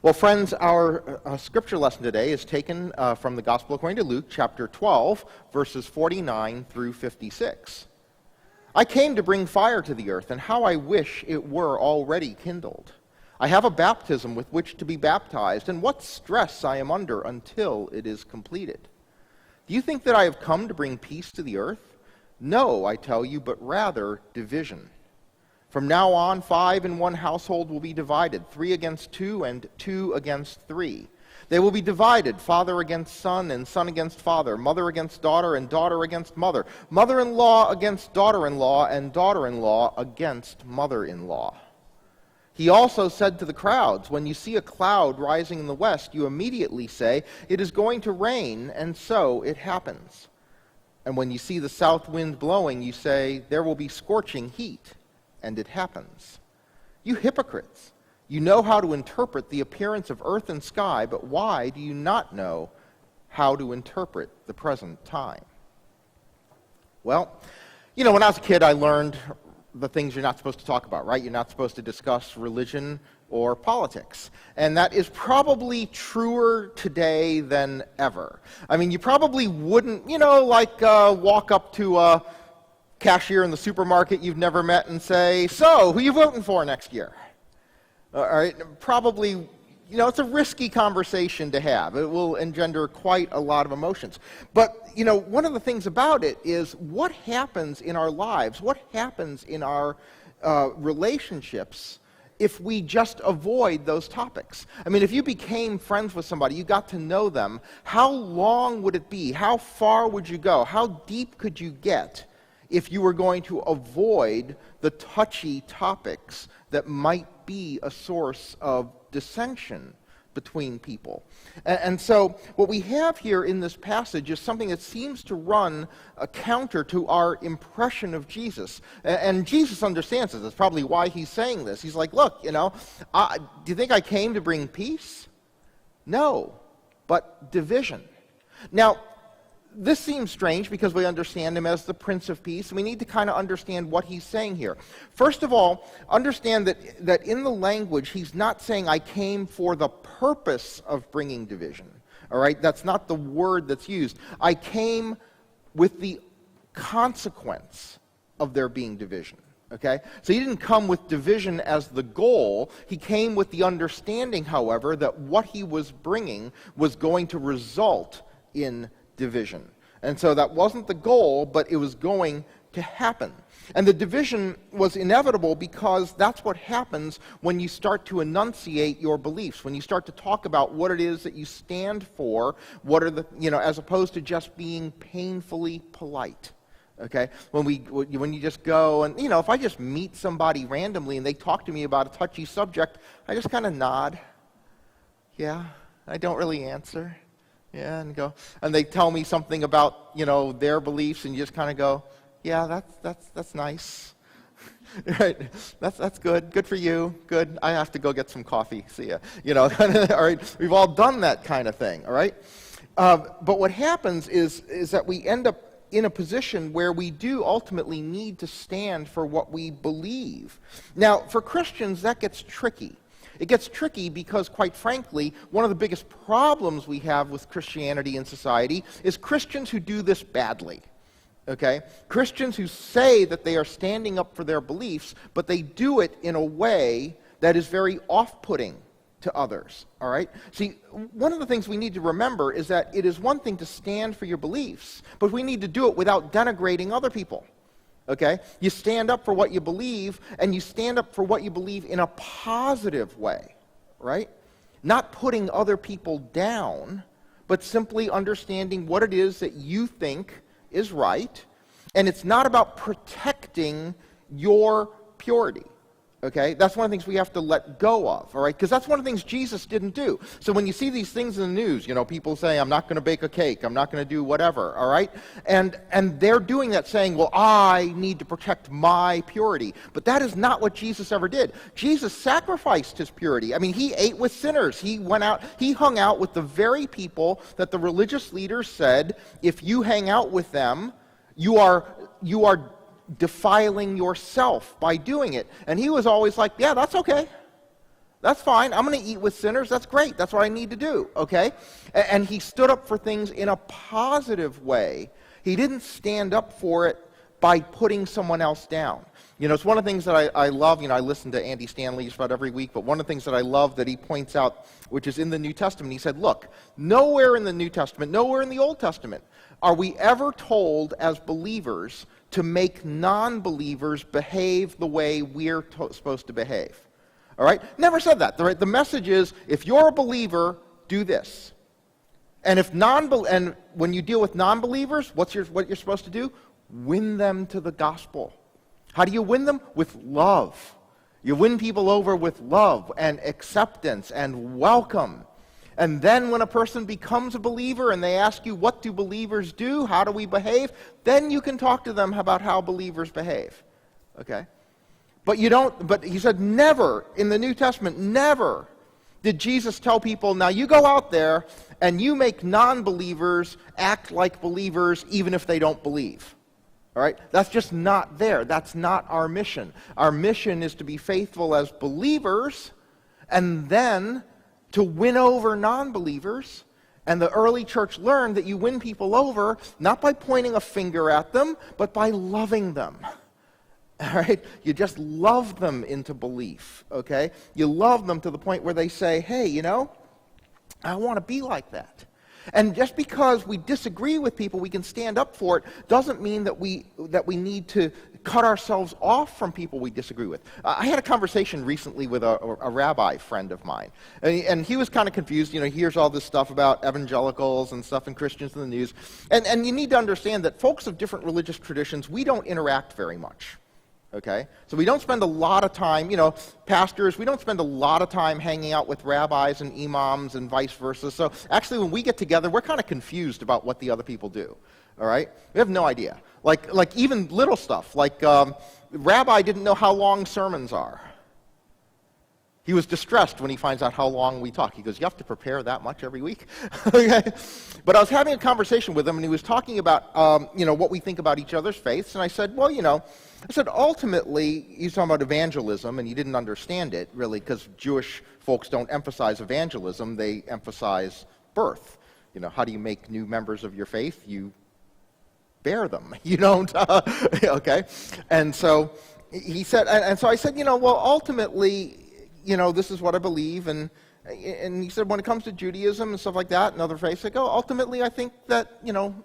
Well, friends, our scripture lesson today is taken from the Gospel according to Luke, chapter 12, verses 49 through 56. I came to bring fire to the earth, and how I wish it were already kindled. I have a baptism with which to be baptized, and what stress I am under until it is completed. Do you think that I have come to bring peace to the earth? No, I tell you, but rather division. From now on, 5 in one household will be divided, 3 against 2 and 2 against 3. They will be divided, father against son and son against father, mother against daughter and daughter against mother, mother-in-law against daughter-in-law and daughter-in-law against mother-in-law. He also said to the crowds, when you see a cloud rising in the west, you immediately say, it is going to rain, and so it happens. And when you see the south wind blowing, you say, there will be scorching heat. And it happens. You hypocrites, you know how to interpret the appearance of earth and sky, but why do you not know how to interpret the present time? Well, when I was a kid, I learned the things you're not supposed to talk about, right? You're not supposed to discuss religion or politics. And that is probably truer today than ever. I mean, you probably wouldn't, walk up to a cashier in the supermarket you've never met and say, so, who are you voting for next year? All right, probably, it's a risky conversation to have. It will engender quite a lot of emotions. But, one of the things about it is what happens in our lives, what happens in our relationships if we just avoid those topics. I mean, if you became friends with somebody, you got to know them, how long would it be? How far would you go? How deep could you get if you were going to avoid the touchy topics that might be a source of dissension between people? And so what we have here in this passage is something that seems to run counter to our impression of Jesus. And Jesus understands this. That's probably why he's saying this. He's like, look, do you think I came to bring peace? No, but division. Now, this seems strange because we understand him as the Prince of Peace, and we need to kind of understand what he's saying here. First of all, understand that in the language, he's not saying, I came for the purpose of bringing division. All right? That's not the word that's used. I came with the consequence of there being division. Okay? So he didn't come with division as the goal. He came with the understanding, however, that what he was bringing was going to result in division. And so that wasn't the goal, but it was going to happen. And the division was inevitable because that's what happens when you start to enunciate your beliefs, when you start to talk about what it is that you stand for, what are the, as opposed to just being painfully polite. Okay? When you just go and, if I just meet somebody randomly and they talk to me about a touchy subject, I just kind of nod. Yeah, I don't really answer. Yeah, and they tell me something about, their beliefs, and you just kind of go, yeah, that's nice. Right? That's good. Good for you. Good. I have to go get some coffee. See ya. All right. We've all done that kind of thing. All right. But what happens is that we end up in a position where we do ultimately need to stand for what we believe. Now, for Christians, that gets tricky. It gets tricky because, quite frankly, one of the biggest problems we have with Christianity in society is Christians who do this badly. Okay? Christians who say that they are standing up for their beliefs, but they do it in a way that is very off-putting to others. All right? See, one of the things we need to remember is that it is one thing to stand for your beliefs, but we need to do it without denigrating other people. Okay? You stand up for what you believe, and you stand up for what you believe in a positive way, right? Not putting other people down, but simply understanding what it is that you think is right, and it's not about protecting your purity. Okay? That's one of the things we have to let go of, all right? Because that's one of the things Jesus didn't do. So when you see these things in the news, people say, I'm not going to bake a cake, I'm not going to do whatever, all right? And they're doing that saying, well, I need to protect my purity. But that is not what Jesus ever did. Jesus sacrificed his purity. I mean, he ate with sinners. He hung out with the very people that the religious leaders said, if you hang out with them, you are defiling yourself by doing it. And he was always like, yeah, that's okay. That's fine. I'm going to eat with sinners. That's great. That's what I need to do, okay? And he stood up for things in a positive way. He didn't stand up for it by putting someone else down. It's one of the things that I love. I listen to Andy Stanley just about every week, but one of the things that I love that he points out, which is in the New Testament, he said, look, nowhere in the New Testament, nowhere in the Old Testament, are we ever told as believers to make non-believers behave the way we're supposed to behave. All right? Never said that. The message is, if you're a believer, do this. And and when you deal with non-believers, what you're supposed to do? Win them to the gospel. How do you win them? With love. You win people over with love and acceptance and welcome. And then when a person becomes a believer and they ask you, what do believers do? How do we behave? Then you can talk to them about how believers behave. Okay? But he said never, in the New Testament, never did Jesus tell people, now you go out there and you make non-believers act like believers even if they don't believe. All right? That's just not there. That's not our mission. Our mission is to be faithful as believers and then to win over non-believers. And the early church learned that you win people over not by pointing a finger at them, but by loving them. All right? You just love them into belief, okay? You love them to the point where they say, hey, I want to be like that. And just because we disagree with people, we can stand up for it, doesn't mean that we need to cut ourselves off from people we disagree with. I had a conversation recently with a rabbi friend of mine, and he was kind of confused. He hears all this stuff about evangelicals and stuff and Christians in the news. And you need to understand that folks of different religious traditions, we don't interact very much. Okay? So we don't spend a lot of time, pastors, we don't spend a lot of time hanging out with rabbis and imams and vice versa. So actually when we get together, we're kind of confused about what the other people do. All right? We have no idea. Like even little stuff, rabbi didn't know how long sermons are. He was distressed when he finds out how long we talk. He goes, you have to prepare that much every week? Okay. But I was having a conversation with him, and he was talking about, what we think about each other's faiths. And I said, well, ultimately, he's talking about evangelism, and he didn't understand it, really, because Jewish folks don't emphasize evangelism. They emphasize birth. How do you make new members of your faith? You bear them. You don't, okay? And so he said, and so I said, well, ultimately, this is what I believe, and he said, when it comes to Judaism and stuff like that, and other faiths, I go, ultimately, I think that,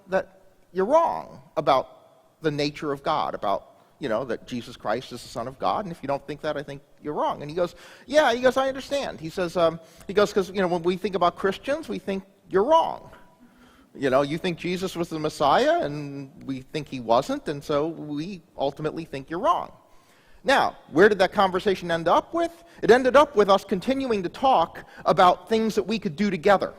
that you're wrong about the nature of God, about, that Jesus Christ is the Son of God, and if you don't think that, I think you're wrong. And he goes, yeah, I understand. He says, because, when we think about Christians, we think you're wrong. You think Jesus was the Messiah, and we think he wasn't, and so we ultimately think you're wrong. Now, where did that conversation end up with? It ended up with us continuing to talk about things that we could do together,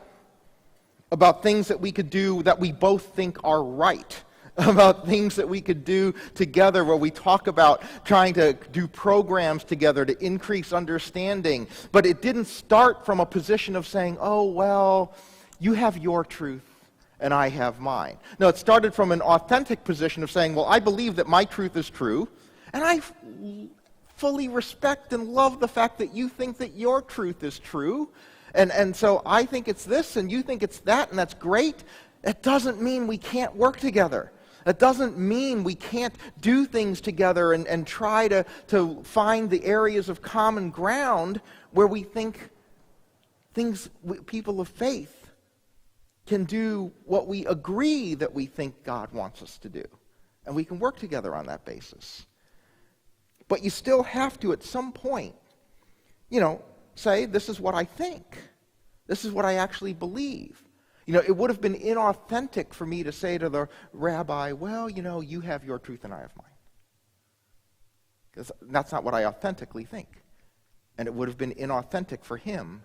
about things that we could do that we both think are right, about things that we could do together where we talk about trying to do programs together to increase understanding. But it didn't start from a position of saying, oh, well, you have your truth and I have mine. No, it started from an authentic position of saying, well, I believe that my truth is true, and I fully respect and love the fact that you think that your truth is true. And so I think it's this and you think it's that, and that's great. That doesn't mean we can't work together. That doesn't mean we can't do things together and try to find the areas of common ground where we think people of faith can do what we agree that we think God wants us to do. And we can work together on that basis. But you still have to, at some point, say, this is what I think. This is what I actually believe. It would have been inauthentic for me to say to the rabbi, well, you have your truth and I have mine. Because that's not what I authentically think. And it would have been inauthentic for him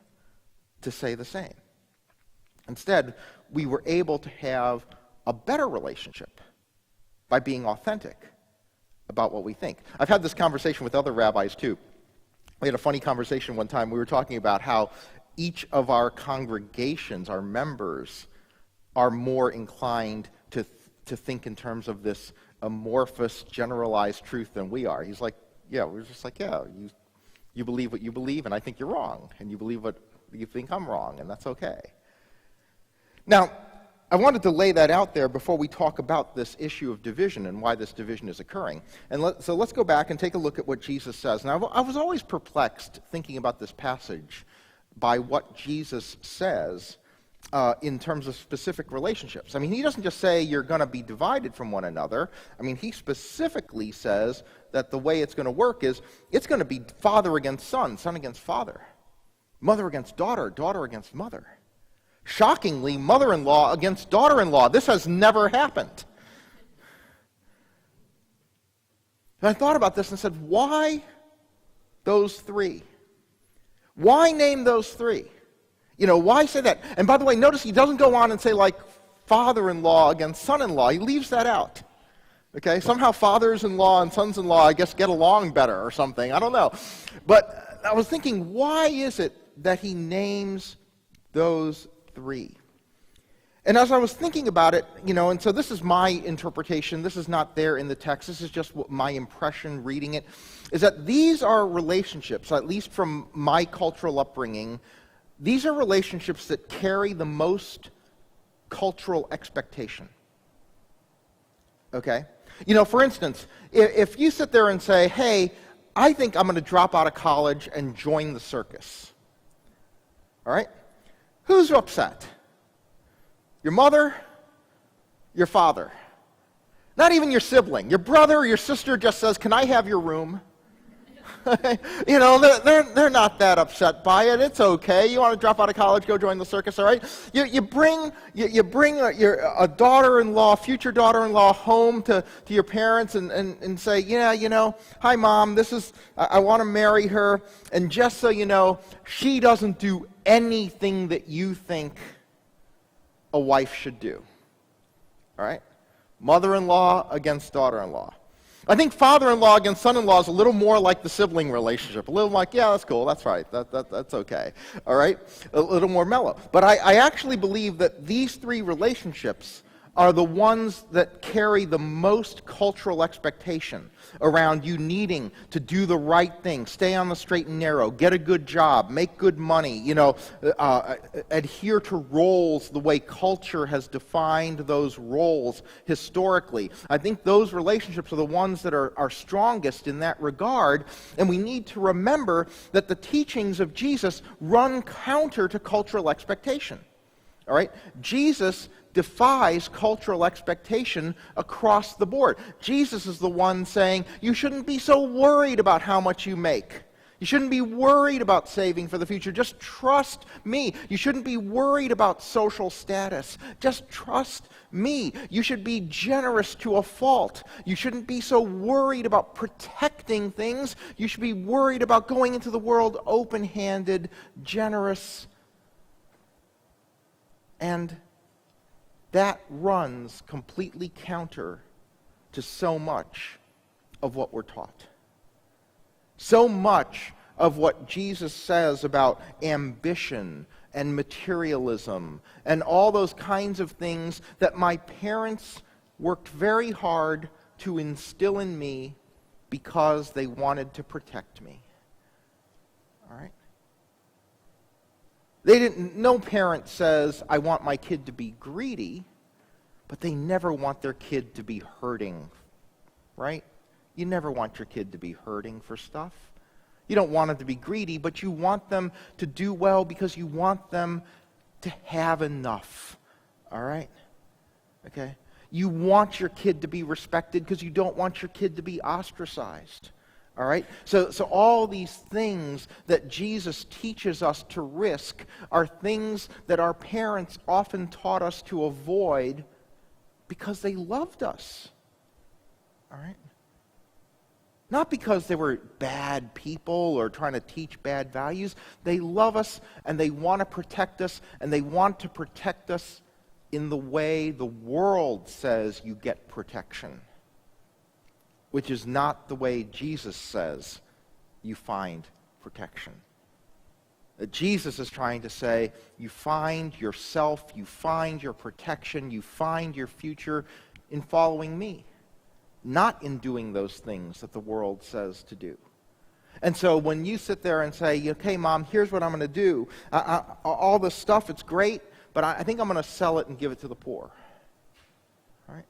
to say the same. Instead, we were able to have a better relationship by being authentic about what we think. I've had this conversation with other rabbis too. We had a funny conversation one time. We were talking about how each of our congregations, our members, are more inclined to think in terms of this amorphous, generalized truth than we are. He's like, yeah, we're just like, yeah, You believe what you believe, and I think you're wrong. And you believe what you think I'm wrong, and that's okay. Now, I wanted to lay that out there before we talk about this issue of division and why this division is occurring. And so let's go back and take a look at what Jesus says. Now, I was always perplexed thinking about this passage by what Jesus says in terms of specific relationships. I mean, he doesn't just say you're going to be divided from one another. I mean, he specifically says that the way it's going to work is it's going to be father against son, son against father, mother against daughter, daughter against mother. Shockingly, mother-in-law against daughter-in-law. This has never happened. And I thought about this and said, why those three? Why name those three? Why say that? And by the way, notice he doesn't go on and say, like, father-in-law against son-in-law. He leaves that out. Okay? Somehow fathers-in-law and sons-in-law, I guess, get along better or something. I don't know. But I was thinking, why is it that he names those three? And as I was thinking about it, and so this is my interpretation, this is not there in the text, this is just my impression reading it, is that these are relationships, at least from my cultural upbringing, these are relationships that carry the most cultural expectation. Okay? For instance, if you sit there and say, hey, I think I'm going to drop out of college and join the circus. All right? Who's upset? Your mother? Your father? Not even your sibling. Your brother or your sister just says, can I have your room? They're not that upset by it. It's okay. You want to drop out of college, go join the circus, all right? You bring a daughter-in-law, future daughter-in-law home to your parents and say, hi, Mom, I want to marry her. And just so you know, she doesn't do anything that you think a wife should do. All right? Mother-in-law against daughter-in-law. I think father-in-law against son-in-law is a little more like the sibling relationship. A little like, yeah, that's cool, that's right, that's okay. All right? A little more mellow. But I actually believe that these three relationships are the ones that carry the most cultural expectation around you needing to do the right thing, stay on the straight and narrow, get a good job, make good money, adhere to roles the way culture has defined those roles historically. I think those relationships are the ones that are strongest in that regard, and we need to remember that the teachings of Jesus run counter to cultural expectation. All right? Jesus defies cultural expectation across the board. Jesus is the one saying, you shouldn't be so worried about how much you make. You shouldn't be worried about saving for the future. Just trust me. You shouldn't be worried about social status. Just trust me. You should be generous to a fault. You shouldn't be so worried about protecting things. You should be worried about going into the world open-handed, generous, and that runs completely counter to so much of what we're taught. So much of what Jesus says about ambition and materialism and all those kinds of things that my parents worked very hard to instill in me because they wanted to protect me. All right? No parent says, I want my kid to be greedy, but they never want their kid to be hurting, right? You never want your kid to be hurting for stuff. You don't want them to be greedy, but you want them to do well because you want them to have enough, all right? Okay? You want your kid to be respected because you don't want your kid to be ostracized. All right? So all these things that Jesus teaches us to risk are things that our parents often taught us to avoid because they loved us. All right? Not because they were bad people or trying to teach bad values. They love us and they want to protect us, and they want to protect us in the way the world says you get protection, which is not the way Jesus says you find protection. Jesus is trying to say, you find yourself, you find your protection, you find your future in following me, not in doing those things that the world says to do. And so when you sit there and say, okay, Mom, here's what I'm going to do. All this stuff, it's great, but I think I'm going to sell it and give it to the poor. Right?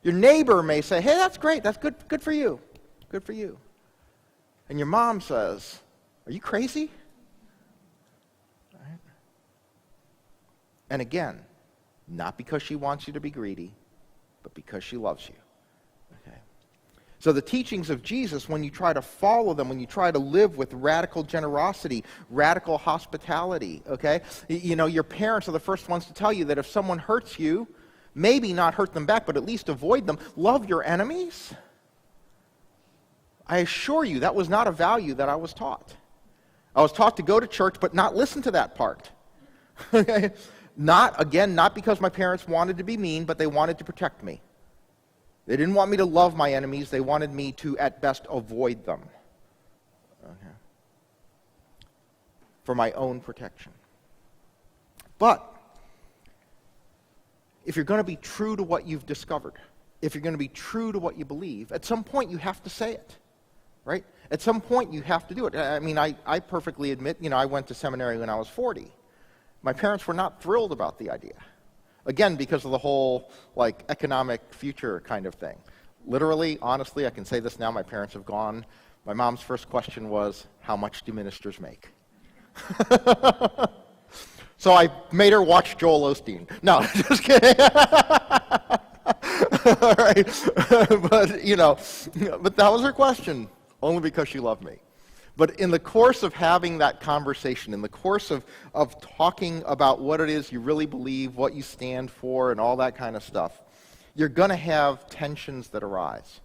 Your neighbor may say, hey, that's great. That's good for you. Good for you. And your mom says, are you crazy? Right? And again, not because she wants you to be greedy, but because she loves you. Okay? So the teachings of Jesus, when you try to follow them, when you try to live with radical generosity, radical hospitality, okay? You know, your parents are the first ones to tell you that if someone hurts you, maybe not hurt them back, but at least avoid them. Love your enemies. I assure you, that was not a value that I was taught. I was taught to go to church, but not listen to that part. Okay? Not because my parents wanted to be mean, but they wanted to protect me. They didn't want me to love my enemies. They wanted me to, at best, avoid them. Okay. For my own protection. But if you're going to be true to what you've discovered, if you're going to be true to what you believe, at some point you have to say it. Right? At some point you have to do it. I mean, I perfectly admit, I went to seminary when I was 40. My parents were not thrilled about the idea. Again, because of the whole, economic future kind of thing. Literally, honestly, I can say this now, my parents have gone. My mom's first question was, how much do ministers make? So I made her watch Joel Osteen. No, just kidding. All right. But that was her question, only because she loved me. But in the course of having that conversation, in the course of talking about what it is you really believe, what you stand for, and all that kind of stuff, you're going to have tensions that arise.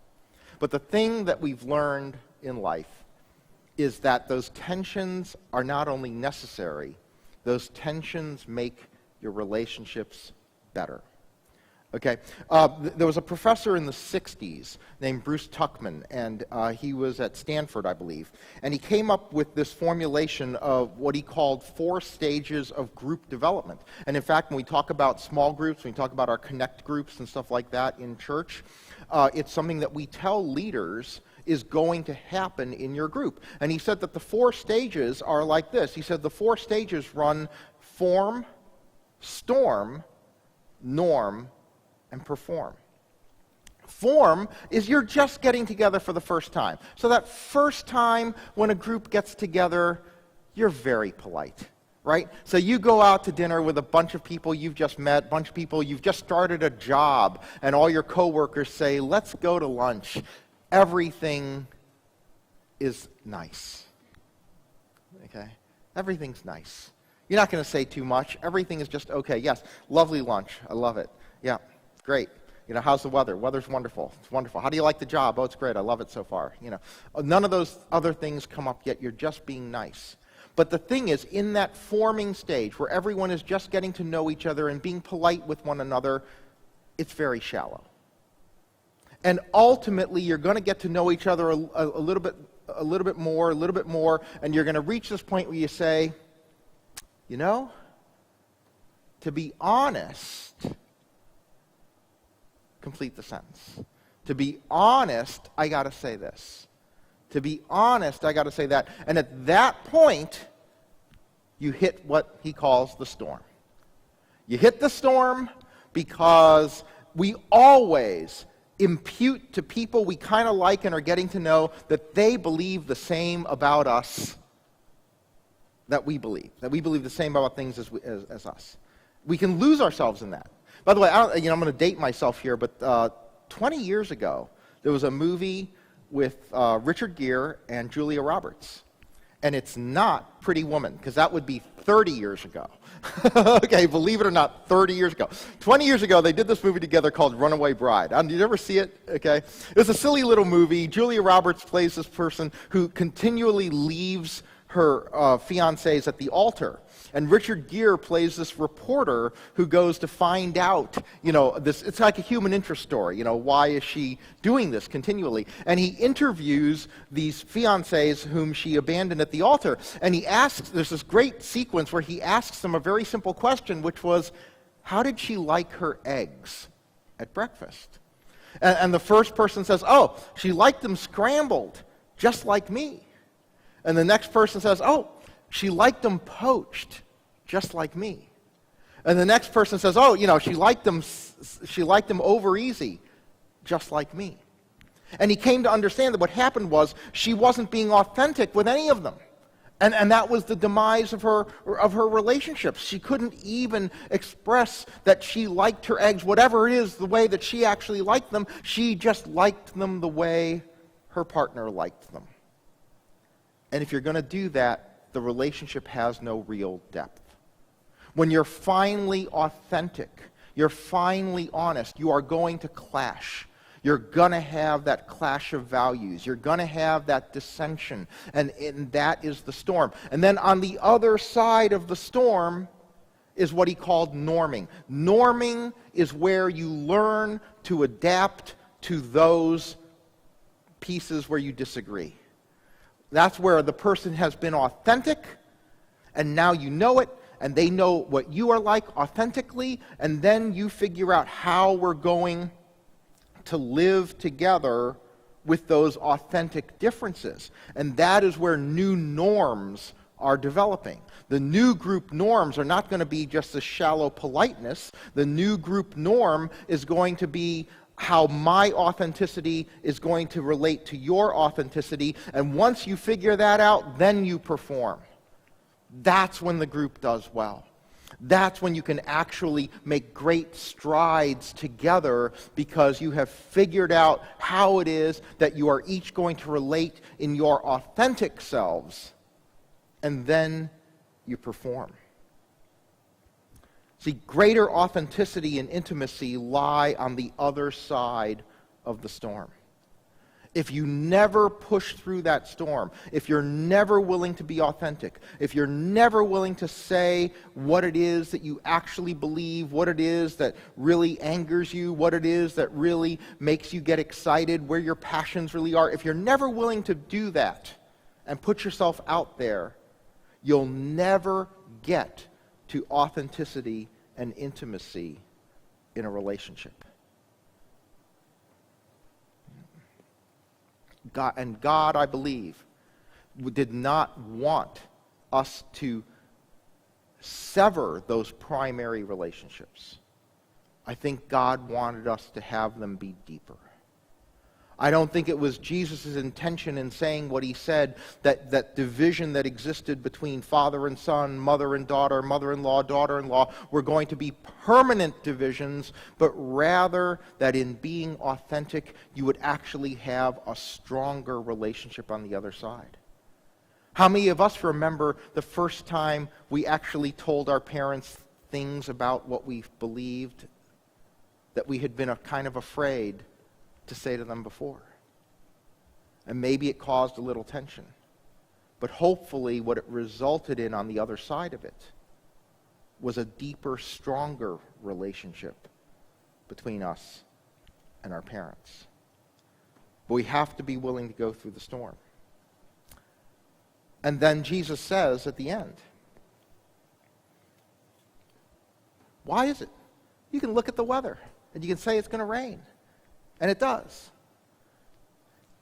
But the thing that we've learned in life is that those tensions are not only necessary, those tensions make your relationships better. Okay, there was a professor in the 60s named Bruce Tuckman, and he was at Stanford, I believe, and he came up with this formulation of what he called 4 stages of group development. And in fact, when we talk about small groups, when we talk about our connect groups and stuff like that in church, it's something that we tell leaders is going to happen in your group. And he said that the 4 stages are like this. He said the 4 stages run form, storm, norm, and perform. Form is you're just getting together for the first time. So that first time when a group gets together, you're very polite, right? So you go out to dinner with a bunch of people you've just met, a bunch of people you've just started a job, and all your coworkers say, let's go to lunch. Everything is nice. Okay? Everything's nice. You're not going to say too much. Everything is just okay. Yes, lovely lunch. I love it. Yeah. Great. How's the weather? Weather's wonderful. It's wonderful. How do you like the job? Oh, it's great. I love it so far. None of those other things come up yet. You're just being nice. But the thing is, in that forming stage where everyone is just getting to know each other and being polite with one another, it's very shallow. And ultimately, you're going to get to know each other a little bit more, and you're going to reach this point where you say, to be honest, complete the sentence. To be honest, I got to say this. To be honest, I got to say that. And at that point, you hit what he calls the storm. You hit the storm because we always impute to people we kind of like and are getting to know that they believe the same about us that we believe the same about things as us. We can lose ourselves in that. By the way, I'm going to date myself here, but 20 years ago, there was a movie with Richard Gere and Julia Roberts. And it's not Pretty Woman, because that would be 30 years ago. Okay, believe it or not, 30 years ago. 20 years ago, they did this movie together called Runaway Bride. Did you ever see it? Okay. It's a silly little movie. Julia Roberts plays this person who continually leaves her fiancés at the altar. And Richard Gere plays this reporter who goes to find out, it's like a human interest story. Why is she doing this continually? And he interviews these fiancés whom she abandoned at the altar. And there's this great sequence where he asks them a very simple question, which was, how did she like her eggs at breakfast? And the first person says, oh, she liked them scrambled, just like me. And the next person says, oh, she liked them poached, just like me. And the next person says, oh, she liked them over easy, just like me. And he came to understand that what happened was she wasn't being authentic with any of them. And that was the demise of her relationships. She couldn't even express that she liked her eggs, whatever it is, the way that she actually liked them. She just liked them the way her partner liked them. And if you're going to do that, the relationship has no real depth. When you're finally authentic, you're finally honest, you are going to clash. You're going to have that clash of values. You're going to have that dissension. And that is the storm. And then on the other side of the storm is what he called norming. Norming is where you learn to adapt to those pieces where you disagree. That's where the person has been authentic, and now you know it, and they know what you are like authentically, and then you figure out how we're going to live together with those authentic differences. And that is where new norms are developing. The new group norms are not going to be just a shallow politeness. The new group norm is going to be how my authenticity is going to relate to your authenticity. And once you figure that out, then you perform. That's when the group does well. That's when you can actually make great strides together, because you have figured out how it is that you are each going to relate in your authentic selves, and then you perform. See, greater authenticity and intimacy lie on the other side of the storm. If you never push through that storm, if you're never willing to be authentic, if you're never willing to say what it is that you actually believe, what it is that really angers you, what it is that really makes you get excited, where your passions really are, if you're never willing to do that and put yourself out there, you'll never get to authenticity and intimacy in a relationship. God, I believe, did not want us to sever those primary relationships. I think God wanted us to have them be deeper. I don't think it was Jesus' intention in saying what he said, that division that existed between father and son, mother and daughter, mother-in-law, daughter-in-law, were going to be permanent divisions, but rather that in being authentic, you would actually have a stronger relationship on the other side. How many of us remember the first time we actually told our parents things about what we believed that we had been kind of afraid to say to them before? And maybe it caused a little tension. But hopefully what it resulted in on the other side of it was a deeper, stronger relationship between us and our parents. But we have to be willing to go through the storm. And then Jesus says at the end, why is it? You can look at the weather and you can say it's going to rain. And it does.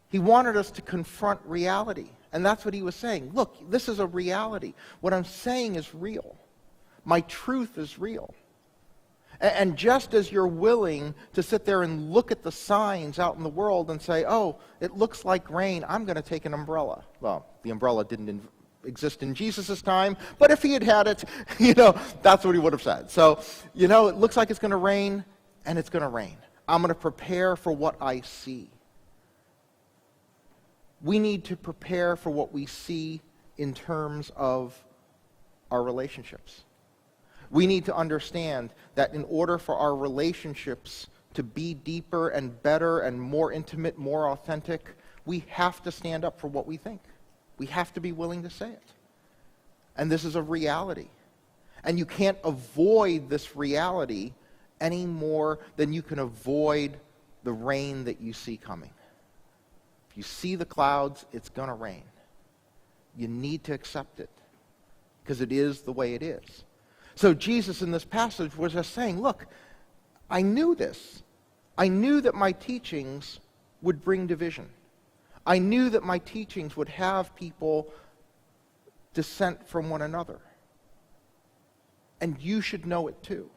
He wanted us to confront reality. And that's what he was saying. Look, this is a reality. What I'm saying is real. My truth is real. And just as you're willing to sit there and look at the signs out in the world and say, oh, it looks like rain, I'm going to take an umbrella. Well, the umbrella didn't exist in Jesus' time, but if he had had it, that's what he would have said. So, it looks like it's going to rain, and it's going to rain. I'm going to prepare for what I see. We need to prepare for what we see in terms of our relationships. We need to understand that in order for our relationships to be deeper and better and more intimate, more authentic, we have to stand up for what we think. We have to be willing to say it. And this is a reality. And you can't avoid this reality any more than you can avoid the rain that you see coming. If you see the clouds, it's going to rain. You need to accept it because it is the way it is. So Jesus in this passage was just saying, look, I knew this. I knew that my teachings would bring division. I knew that my teachings would have people dissent from one another. And you should know it too.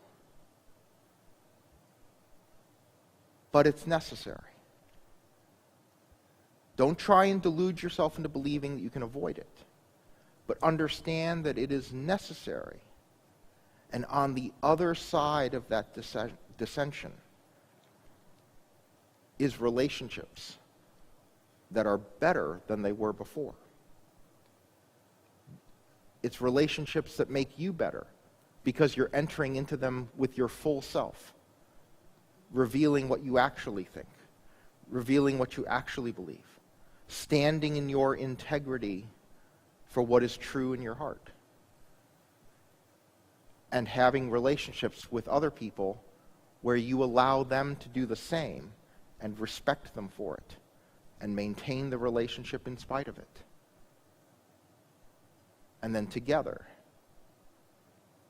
But it's necessary. Don't try and delude yourself into believing that you can avoid it. But understand that it is necessary. And on the other side of that dissension is relationships that are better than they were before. It's relationships that make you better because you're entering into them with your full self, revealing what you actually think, revealing what you actually believe, standing in your integrity for what is true in your heart, and having relationships with other people where you allow them to do the same and respect them for it and maintain the relationship in spite of it. And then together,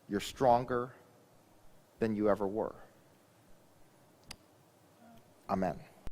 you're stronger than you ever were. Amen.